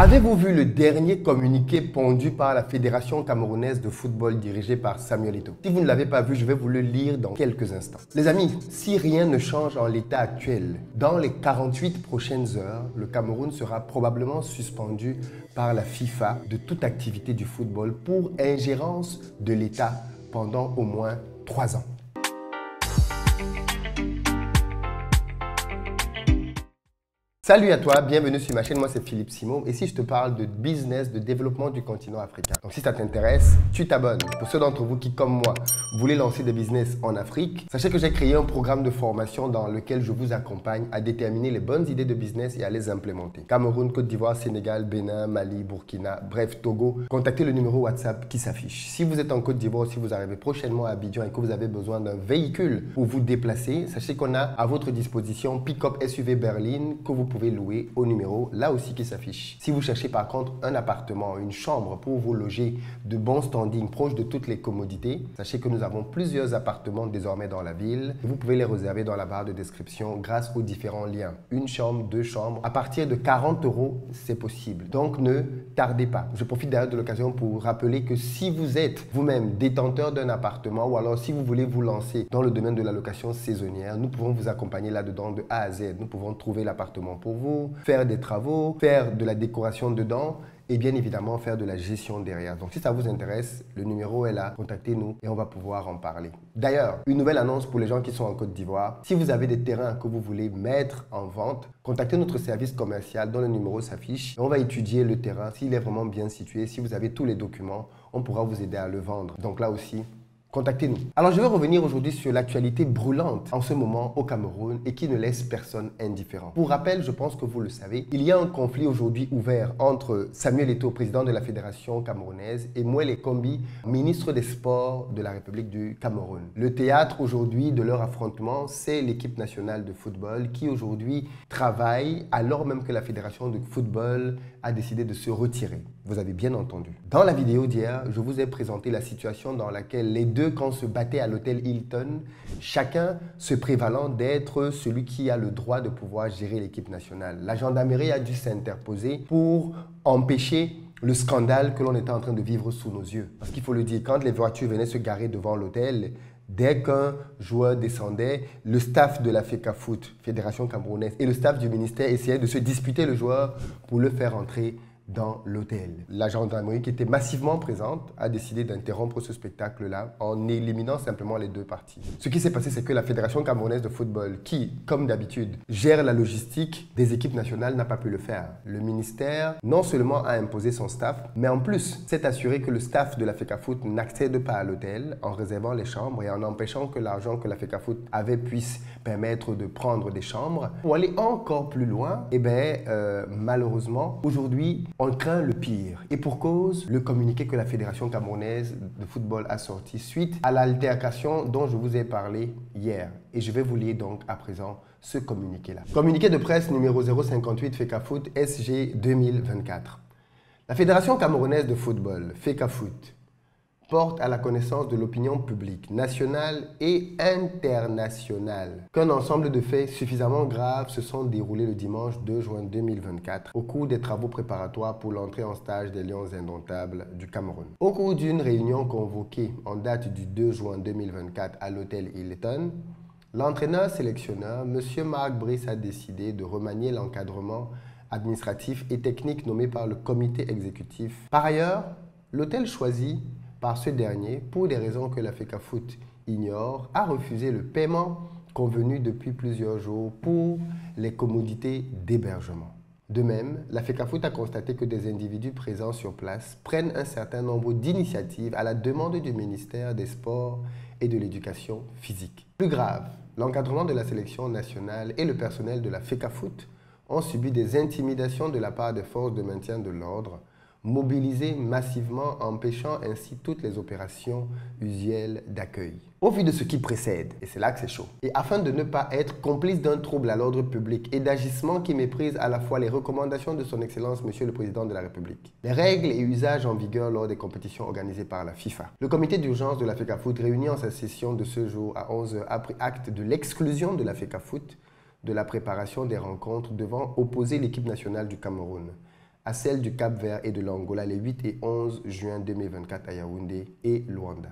Avez-vous vu le dernier communiqué pondu par la Fédération camerounaise de football dirigée par Samuel Eto'o? Si vous ne l'avez pas vu, je vais vous le lire dans quelques instants. Les amis, si rien ne change en l'état actuel, dans les 48 prochaines heures, le Cameroun sera probablement suspendu par la FIFA de toute activité du football pour ingérence de l'État pendant au moins 3 ans. Salut à toi, bienvenue sur ma chaîne, moi c'est Philippe Simon et si je te parle de business, de développement du continent africain. Donc si ça t'intéresse, tu t'abonnes. Pour ceux d'entre vous qui, comme moi, voulez lancer des business en Afrique, sachez que j'ai créé un programme de formation dans lequel je vous accompagne à déterminer les bonnes idées de business et à les implémenter. Cameroun, Côte d'Ivoire, Sénégal, Bénin, Mali, Burkina, bref, Togo. Contactez le numéro WhatsApp qui s'affiche. Si vous êtes en Côte d'Ivoire, si vous arrivez prochainement à Abidjan et que vous avez besoin d'un véhicule pour vous déplacer, sachez qu'on a à votre disposition Pick-up SUV Berlin que vous pouvez louer au numéro là aussi qui s'affiche. Si vous cherchez par contre un appartement, une chambre pour vous loger de bon standing proche de toutes les commodités, sachez que nous avons plusieurs appartements désormais dans la ville. Vous pouvez les réserver dans la barre de description grâce aux différents liens. Une chambre, 2 chambres. À partir de 40 €, c'est possible. Donc ne tardez pas. Je profite d'ailleurs de l'occasion pour rappeler que si vous êtes vous-même détenteur d'un appartement ou alors si vous voulez vous lancer dans le domaine de la location saisonnière, nous pouvons vous accompagner là-dedans de A à Z. Nous pouvons trouver l'appartement pour vous, faire des travaux, faire de la décoration dedans et bien évidemment faire de la gestion derrière. Donc si ça vous intéresse, le numéro est là, contactez-nous et on va pouvoir en parler. D'ailleurs, une nouvelle annonce pour les gens qui sont en Côte d'Ivoire. Si vous avez des terrains que vous voulez mettre en vente, contactez notre service commercial dont le numéro s'affiche. On va étudier le terrain, s'il est vraiment bien situé, si vous avez tous les documents, on pourra vous aider à le vendre. Donc là aussi, contactez-nous. Alors, je vais revenir aujourd'hui sur l'actualité brûlante en ce moment au Cameroun et qui ne laisse personne indifférent. Pour rappel, je pense que vous le savez, il y a un conflit aujourd'hui ouvert entre Samuel Eto'o, président de la Fédération camerounaise, et Mouelle Kombi, ministre des Sports de la République du Cameroun. Le théâtre aujourd'hui de leur affrontement, c'est l'équipe nationale de football qui aujourd'hui travaille alors même que la Fédération de football a décidé de se retirer. Vous avez bien entendu. Dans la vidéo d'hier, je vous ai présenté la situation dans laquelle les deux camps se battaient à l'hôtel Hilton, chacun se prévalant d'être celui qui a le droit de pouvoir gérer l'équipe nationale. La gendarmerie a dû s'interposer pour empêcher le scandale que l'on était en train de vivre sous nos yeux. Parce qu'il faut le dire, quand les voitures venaient se garer devant l'hôtel, dès qu'un joueur descendait, le staff de la FECAFOOT, Fédération camerounaise, et le staff du ministère essayaient de se disputer le joueur pour le faire entrer dans l'hôtel. La gendarmerie, qui était massivement présente, a décidé d'interrompre ce spectacle-là en éliminant simplement les deux parties. Ce qui s'est passé, c'est que la Fédération camerounaise de football, qui, comme d'habitude, gère la logistique des équipes nationales, n'a pas pu le faire. Le ministère, non seulement a imposé son staff, mais en plus s'est assuré que le staff de la FECAFOOT n'accède pas à l'hôtel en réservant les chambres et en empêchant que l'argent que la FECAFOOT avait puisse permettre de prendre des chambres. Pour aller encore plus loin, malheureusement, aujourd'hui, on craint le pire. Et pour cause, le communiqué que la Fédération camerounaise de football a sorti suite à l'altercation dont je vous ai parlé hier. Et je vais vous lire donc à présent ce communiqué-là. Communiqué de presse numéro 058 FECAFOOT SG 2024. La Fédération camerounaise de football, FECAFOOT, porte à la connaissance de l'opinion publique nationale et internationale qu'un ensemble de faits suffisamment graves se sont déroulés le dimanche 2 juin 2024 au cours des travaux préparatoires pour l'entrée en stage des Lions indomptables du Cameroun. Au cours d'une réunion convoquée en date du 2 juin 2024 à l'hôtel Hilton, l'entraîneur-sélectionneur, M. Marc Brice, a décidé de remanier l'encadrement administratif et technique nommé par le comité exécutif. Par ailleurs, l'hôtel choisi par ce dernier, pour des raisons que la FECAFOOT ignore, a refusé le paiement convenu depuis plusieurs jours pour les commodités d'hébergement. De même, la FECAFOOT a constaté que des individus présents sur place prennent un certain nombre d'initiatives à la demande du ministère des Sports et de l'Éducation physique. Plus grave, l'encadrement de la sélection nationale et le personnel de la FECAFOOT ont subi des intimidations de la part des forces de maintien de l'ordre, mobilisés massivement, empêchant ainsi toutes les opérations usuelles d'accueil. Au vu de ce qui précède, et c'est là que c'est chaud, et afin de ne pas être complice d'un trouble à l'ordre public et d'agissements qui méprisent à la fois les recommandations de son Excellence Monsieur le Président de la République, les règles et usages en vigueur lors des compétitions organisées par la FIFA, le comité d'urgence de la FECAFOOT réuni en sa session de ce jour à 11 h a pris acte de l'exclusion de la FECAFOOT de la préparation des rencontres devant opposer l'équipe nationale du Cameroun à celles du Cap-Vert et de l'Angola les 8 et 11 juin 2024 à Yaoundé et Luanda.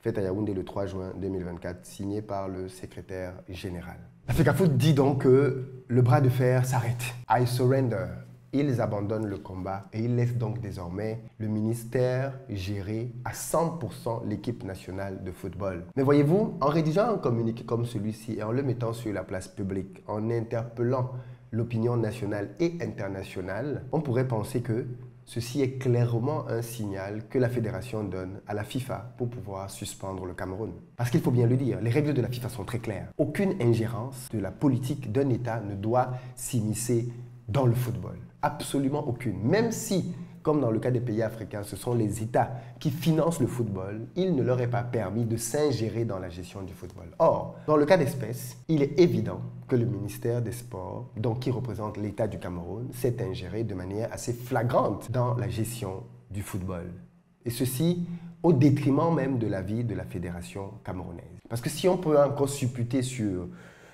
Faite à Yaoundé le 3 juin 2024, signé par le secrétaire général. La FECAFOOT dit donc que le bras de fer s'arrête. I surrender. Ils abandonnent le combat et ils laissent donc désormais le ministère gérer à 100% l'équipe nationale de football. Mais voyez-vous, en rédigeant un communiqué comme celui-ci et en le mettant sur la place publique, en interpellant l'opinion nationale et internationale, on pourrait penser que ceci est clairement un signal que la fédération donne à la FIFA pour pouvoir suspendre le Cameroun. Parce qu'il faut bien le dire, les règles de la FIFA sont très claires. Aucune ingérence de la politique d'un État ne doit s'immiscer dans le football. Absolument aucune. Même si, comme dans le cas des pays africains, ce sont les États qui financent le football, il ne leur est pas permis de s'ingérer dans la gestion du football. Or, dans le cas d'espèce, il est évident que le ministère des Sports, donc qui représente l'État du Cameroun, s'est ingéré de manière assez flagrante dans la gestion du football. Et ceci au détriment même de la vie de la fédération camerounaise. Parce que si on peut encore supputer sur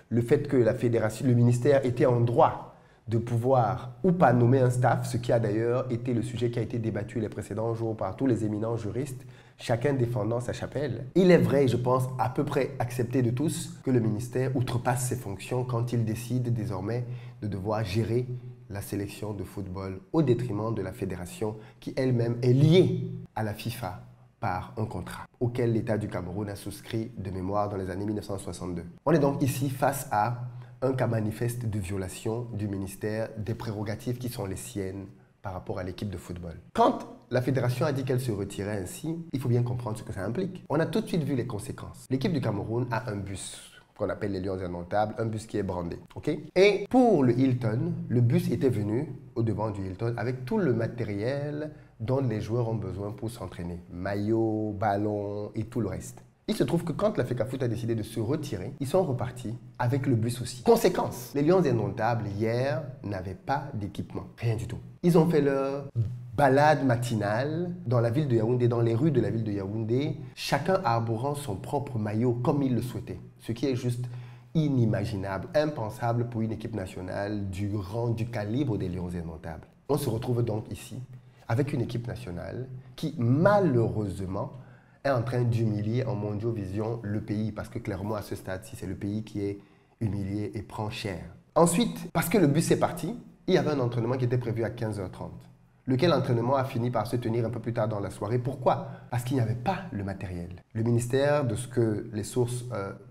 le fait que la fédération, le ministère était en droit de pouvoir ou pas nommer un staff, ce qui a d'ailleurs été le sujet qui a été débattu les précédents jours par tous les éminents juristes, chacun défendant sa chapelle. Il est vrai, je pense, à peu près accepté de tous, que le ministère outrepasse ses fonctions quand il décide désormais de devoir gérer la sélection de football au détriment de la fédération qui elle-même est liée à la FIFA par un contrat auquel l'État du Cameroun a souscrit de mémoire dans les années 1962. On est donc ici face à un cas manifeste de violation du ministère des prérogatives qui sont les siennes par rapport à l'équipe de football. Quand la fédération a dit qu'elle se retirait ainsi, il faut bien comprendre ce que ça implique. On a tout de suite vu les conséquences. L'équipe du Cameroun a un bus qu'on appelle les Lions Indomptables, un bus qui est brandé. Okay? Et pour le Hilton, le bus était venu au devant du Hilton avec tout le matériel dont les joueurs ont besoin pour s'entraîner. Maillot, ballon et tout le reste. Il se trouve que quand la FECAFOOT a décidé de se retirer, ils sont repartis avec le bus aussi. Conséquence, les Lions Indomptables, hier, n'avaient pas d'équipement. Rien du tout. Ils ont fait leur balade matinale dans la ville de Yaoundé, dans les rues de la ville de Yaoundé, chacun arborant son propre maillot comme il le souhaitait. Ce qui est juste inimaginable, impensable pour une équipe nationale du rang, du calibre des Lions Indomptables. On se retrouve donc ici avec une équipe nationale qui, malheureusement, est en train d'humilier en Mondiovision le pays, parce que clairement à ce stade-ci, c'est le pays qui est humilié et prend cher. Ensuite, parce que le bus est parti, il y avait un entraînement qui était prévu à 15h30, lequel entraînement a fini par se tenir un peu plus tard dans la soirée. Pourquoi? Parce qu'il n'y avait pas le matériel. Le ministère, de ce que les sources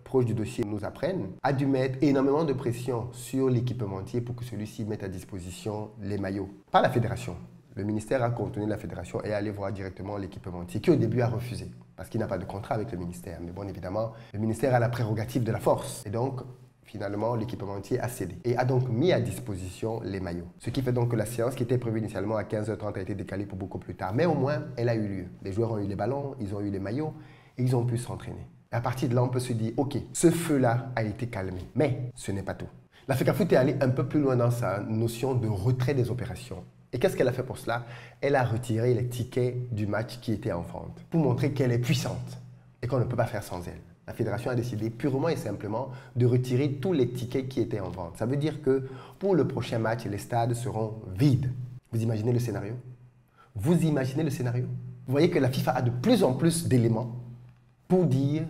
proches du dossier nous apprennent, a dû mettre énormément de pression sur l'équipementier pour que celui-ci mette à disposition les maillots. Pas la fédération. Le ministère a contenu la fédération et est allé voir directement l'équipementier qui au début a refusé parce qu'il n'a pas de contrat avec le ministère. Mais bon, évidemment, le ministère a la prérogative de la force. Et donc, finalement, l'équipementier a cédé et a donc mis à disposition les maillots. Ce qui fait donc que la séance qui était prévue initialement à 15h30 a été décalée pour beaucoup plus tard. Mais au moins, elle a eu lieu. Les joueurs ont eu les ballons, ils ont eu les maillots et ils ont pu s'entraîner. Et à partir de là, on peut se dire, OK, ce feu-là a été calmé. Mais ce n'est pas tout. La FECAFOOT est allée un peu plus loin dans sa notion de retrait des opérations. Et qu'est-ce qu'elle a fait pour cela? Elle a retiré les tickets du match qui étaient en vente pour montrer qu'elle est puissante et qu'on ne peut pas faire sans elle. La fédération a décidé purement et simplement de retirer tous les tickets qui étaient en vente. Ça veut dire que pour le prochain match, les stades seront vides. Vous imaginez le scénario? Vous imaginez le scénario? Vous voyez que la FIFA a de plus en plus d'éléments pour dire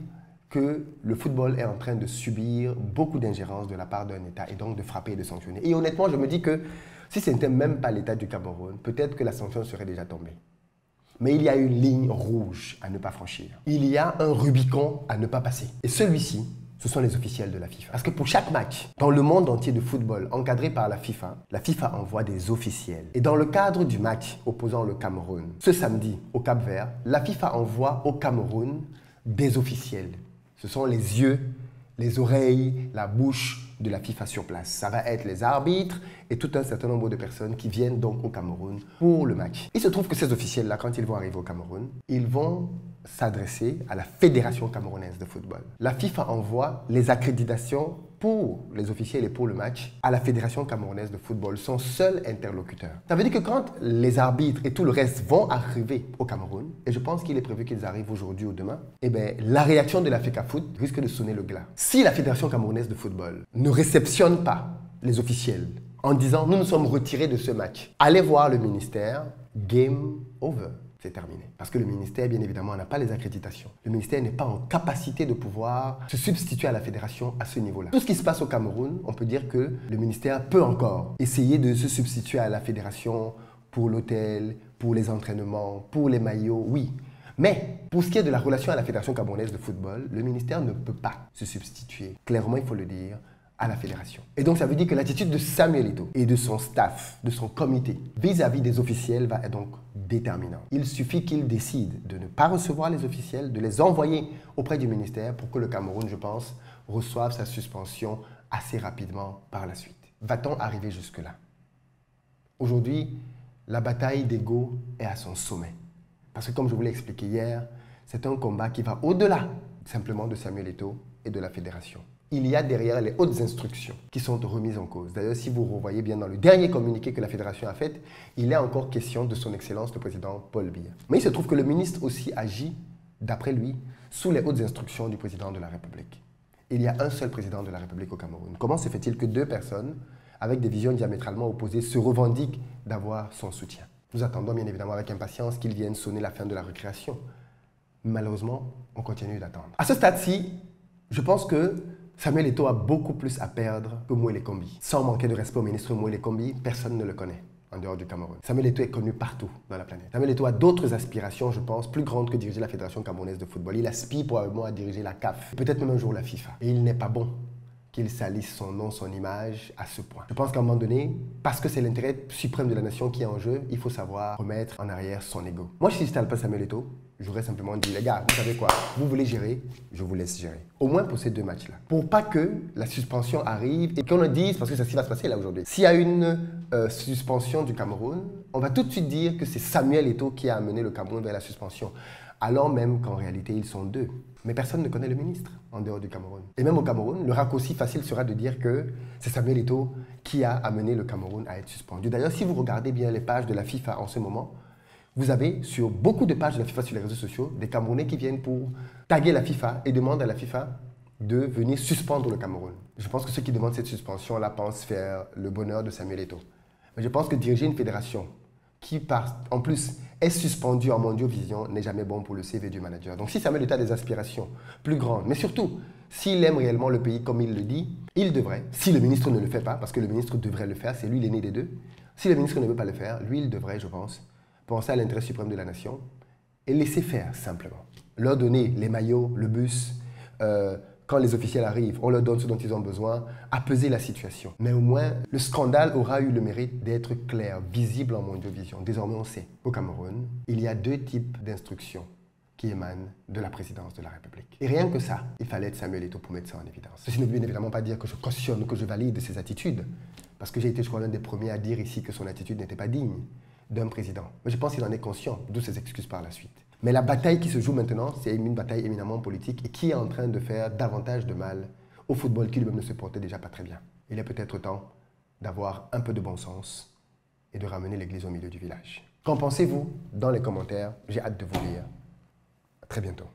que le football est en train de subir beaucoup d'ingérence de la part d'un État et donc de frapper et de sanctionner. Et honnêtement, je me dis que si ce n'était même pas l'État du Cameroun, peut-être que la sanction serait déjà tombée. Mais il y a une ligne rouge à ne pas franchir. Il y a un Rubicon à ne pas passer. Et celui-ci, ce sont les officiels de la FIFA. Parce que pour chaque match, dans le monde entier de football encadré par la FIFA envoie des officiels. Et dans le cadre du match opposant le Cameroun, ce samedi au Cap-Vert, la FIFA envoie au Cameroun des officiels. Ce sont les yeux, les oreilles, la bouche de la FIFA sur place. Ça va être les arbitres et tout un certain nombre de personnes qui viennent donc au Cameroun pour le match. Il se trouve que ces officiels-là, quand ils vont arriver au Cameroun, ils vont s'adresser à la Fédération camerounaise de football. La FIFA envoie les accréditations pour les officiels et pour le match à la Fédération camerounaise de football, son seul interlocuteur. Ça veut dire que quand les arbitres et tout le reste vont arriver au Cameroun, et je pense qu'il est prévu qu'ils arrivent aujourd'hui ou demain, eh bien, la réaction de la FECAFOOT risque de sonner le glas. Si la Fédération camerounaise de football ne réceptionne pas les officiels en disant « Nous nous sommes retirés de ce match ». Allez voir le ministère, game over. C'est terminé. Parce que le ministère, bien évidemment, n'a pas les accréditations. Le ministère n'est pas en capacité de pouvoir se substituer à la fédération à ce niveau-là. Tout ce qui se passe au Cameroun, on peut dire que le ministère peut encore essayer de se substituer à la fédération pour l'hôtel, pour les entraînements, pour les maillots, oui. Mais pour ce qui est de la relation à la Fédération camerounaise de football, le ministère ne peut pas se substituer, clairement il faut le dire, à la fédération. Et donc ça veut dire que l'attitude de Samuel Eto'o et de son staff, de son comité, vis-à-vis des officiels va être donc déterminante. Il suffit qu'il décide de ne pas recevoir les officiels, de les envoyer auprès du ministère pour que le Cameroun, je pense, reçoive sa suspension assez rapidement par la suite. Va-t-on arriver jusque-là? Aujourd'hui, la bataille d'ego est à son sommet. Parce que comme je vous l'ai expliqué hier, c'est un combat qui va au-delà simplement de Samuel Eto'o et de la fédération. Il y a derrière les hautes instructions qui sont remises en cause. D'ailleurs, si vous revoyez bien dans le dernier communiqué que la fédération a fait, il est encore question de son Excellence le président Paul Biya. Mais il se trouve que le ministre aussi agit, d'après lui, sous les hautes instructions du président de la République. Il y a un seul président de la République au Cameroun. Comment se fait-il que deux personnes, avec des visions diamétralement opposées, se revendiquent d'avoir son soutien? Nous attendons bien évidemment avec impatience qu'ils viennent sonner la fin de la récréation. Malheureusement, on continue d'attendre. À ce stade-ci, je pense que Samuel Eto'o a beaucoup plus à perdre que Moël Kombi. Sans manquer de respect au ministre Moël Kombi, personne ne le connaît en dehors du Cameroun. Samuel Eto'o est connu partout dans la planète. Samuel Eto'o a d'autres aspirations, je pense, plus grandes que diriger la Fédération camerounaise de football. Il aspire probablement à diriger la CAF, peut-être même un jour la FIFA. Et il n'est pas bon qu'il salisse son nom, son image à ce point. Je pense qu'à un moment donné, parce que c'est l'intérêt suprême de la nation qui est en jeu, il faut savoir remettre en arrière son ego. Moi, si j'étais pas Samuel Eto'o, j'aurais simplement dit, les gars, vous savez quoi, vous voulez gérer, je vous laisse gérer. Au moins pour ces deux matchs-là. Pour pas que la suspension arrive et qu'on le dise, parce que c'est ce qui va se passer là aujourd'hui. S'il y a une suspension du Cameroun, on va tout de suite dire que c'est Samuel Eto'o qui a amené le Cameroun vers la suspension. Alors même qu'en réalité, ils sont deux. Mais personne ne connaît le ministre en dehors du Cameroun. Et même au Cameroun, le raccourci facile sera de dire que c'est Samuel Eto'o qui a amené le Cameroun à être suspendu. D'ailleurs, si vous regardez bien les pages de la FIFA en ce moment, vous avez sur beaucoup de pages de la FIFA sur les réseaux sociaux des Camerounais qui viennent pour taguer la FIFA et demandent à la FIFA de venir suspendre le Cameroun. Je pense que ceux qui demandent cette suspension-là pensent faire le bonheur de Samuel Eto'o. Mais je pense que diriger une fédération qui, en plus, est suspendu en Mondiovision n'est jamais bon pour le CV du manager. Donc si Samuel Eto'o a des aspirations plus grandes, mais surtout, s'il aime réellement le pays comme il le dit, il devrait, si le ministre ne le fait pas, parce que le ministre devrait le faire, c'est lui l'aîné des deux, si le ministre ne veut pas le faire, lui, il devrait, je pense, penser à l'intérêt suprême de la nation et laisser faire simplement. Leur donner les maillots, le bus, quand les officiels arrivent, on leur donne ce dont ils ont besoin, apaiser la situation. Mais au moins, le scandale aura eu le mérite d'être clair, visible en Mondiovision. Désormais, on sait qu'au Cameroun, il y a deux types d'instructions qui émanent de la présidence de la République. Et rien que ça, il fallait être Samuel Eto'o pour mettre ça en évidence. Ceci ne veut bien évidemment pas dire que je cautionne, que je valide ses attitudes, parce que j'ai été, je crois, l'un des premiers à dire ici que son attitude n'était pas digne d'un président. Mais je pense qu'il en est conscient, d'où ses excuses par la suite. Mais la bataille qui se joue maintenant, c'est une bataille éminemment politique et qui est en train de faire davantage de mal au football qui lui-même ne se portait déjà pas très bien. Il est peut-être temps d'avoir un peu de bon sens et de ramener l'église au milieu du village. Qu'en pensez-vous dans les commentaires? J'ai hâte de vous lire. À très bientôt.